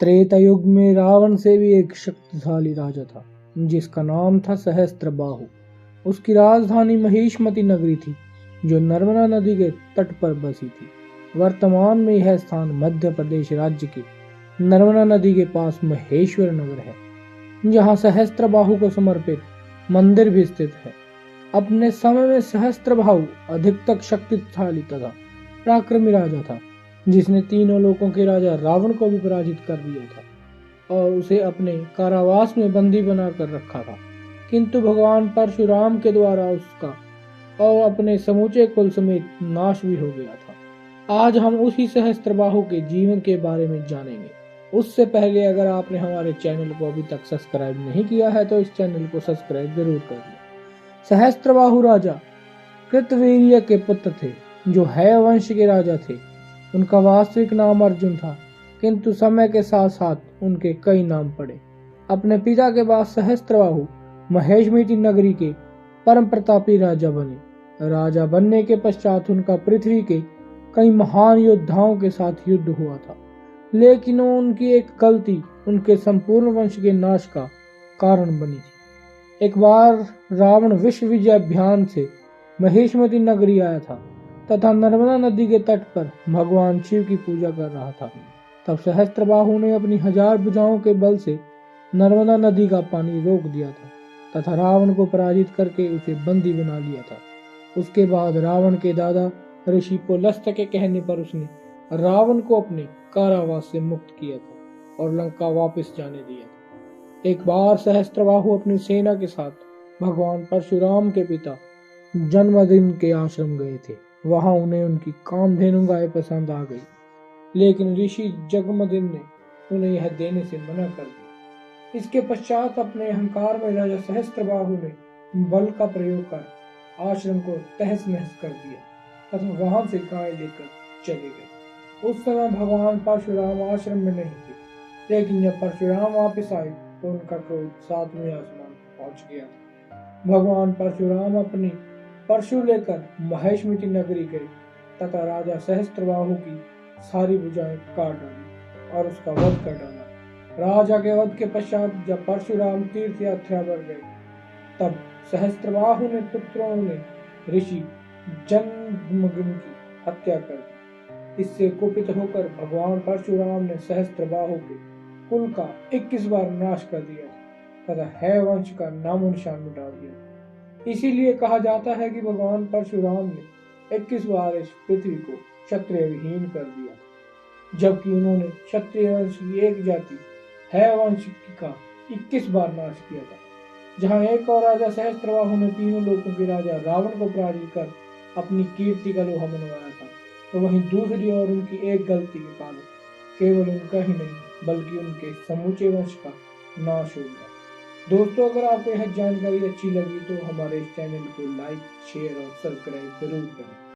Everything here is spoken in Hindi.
त्रेता युग में रावण से भी एक शक्तिशाली राजा था जिसका नाम था सहस्त्रबाहु। उसकी राजधानी महिष्मती नगरी थी जो नर्मदा नदी के तट पर बसी थी। वर्तमान में यह स्थान मध्य प्रदेश राज्य के नर्मदा नदी के पास महेश्वर नगर है, जहाँ सहस्त्रबाहु को समर्पित मंदिर भी स्थित है। अपने समय में सहस्त्रबाहु अधिकतम शक्तिशाली तथा पराक्रमी राजा था, जिसने तीनों लोकों के राजा रावण को भी पराजित कर दिया था और उसे अपने कारावास में बंदी बनाकर रखा था। किंतु भगवान परशुराम के द्वारा उसका और अपने समूचे कुल समेत नाश भी हो गया था। आज हम उसी सहस्त्रबाहु के जीवन के बारे में जानेंगे। उससे पहले अगर आपने हमारे चैनल को अभी तक सब्सक्राइब नहीं किया है तो इस चैनल को सब्सक्राइब जरूर कर लें। सहस्त्रबाहु राजा कृतवीर्य के पुत्र थे, जो है वंश के राजा थे। उनका वास्तविक नाम अर्जुन था, किंतु समय के साथ साथ उनके कई नाम पड़े। अपने पिता के बाद सहस्त्रबाहु महेश्मती नगरी के परम प्रतापी राजा बने। राजा बनने के पश्चात उनका पृथ्वी के कई महान योद्धाओं के साथ युद्ध हुआ था, लेकिन उनकी एक गलती उनके संपूर्ण वंश के नाश का कारण बनी थी। एक बार रावण विश्व विजय अभियान से महेश्मती नगरी आया था तथा नर्मदा नदी के तट पर भगवान शिव की पूजा कर रहा था। तब सहस्त्रबाहु ने अपनी 1000 भुजाओं के बल से नर्मदा नदी का पानी रोक दिया था तथा रावण को पराजित करके उसे बंदी बना लिया था। उसके बाद रावण के दादा ऋषि पुलस्त्य के कहने पर उसने रावण को अपने कारावास से मुक्त किया था और लंका वापस जाने दिया था। एक बार सहस्त्रबाहु अपनी सेना के साथ भगवान परशुराम के पिता जन्मदिन के आश्रम गए थे। वहां उन्हें उनकी कामधेनु गाय पसंद आ गई, लेकिन ऋषि जगमदिन ने उन्हें यह देने से मना कर दिया। इसके पश्चात अपने अहंकार में राजा सहस्त्रबाहु ने बल का प्रयोग कर आश्रम को तहस नहस कर दिया तथा वहां से गाय लेकर चले गए। उस समय भगवान परशुराम आश्रम में नहीं थे, लेकिन जब परशुराम वापस आए तो उनका क्रोध 7वें आसमान पहुंच गया। भगवान परशुराम अपनी परशु लेकर महेश्मती नगरी गए तथा राजा सहस्त्रबाहु की सारी भुजाएं काट डाली और उसका वध कर डाला। राजा के वध के पश्चात जब परशुराम तीर्थ यात्रा पर गए, तब सहस्त्रबाहु ने पुत्रों ने ऋषि जमदग्नि की हत्या कर दी। इससे कुपित होकर भगवान परशुराम ने सहस्त्रबाहु के कुल का 21 बार नाश कर दिया तथा है वंश का नामो निशान मिटा दिया। इसीलिए कहा जाता है कि भगवान परशुराम ने 21 बार इस पृथ्वी को क्षत्रिय विहीन कर दिया, जबकि उन्होंने क्षत्रिय वंश की एक जाति है वंश का 21 बार नाश किया था। जहां एक और राजा सहस्त्रबाहु ने तीनों लोकों के राजा रावण को पराजित कर अपनी कीर्ति का लोहा मनवाया था, तो वहीं दूसरी ओर उनकी एक गलती के कारण केवल उनका ही नहीं बल्कि उनके समूचे वंश का नाश हो गया। दोस्तों, अगर आपको यह जानकारी अच्छी लगी तो हमारे इस चैनल को लाइक, शेयर और सब्सक्राइब जरूर करें।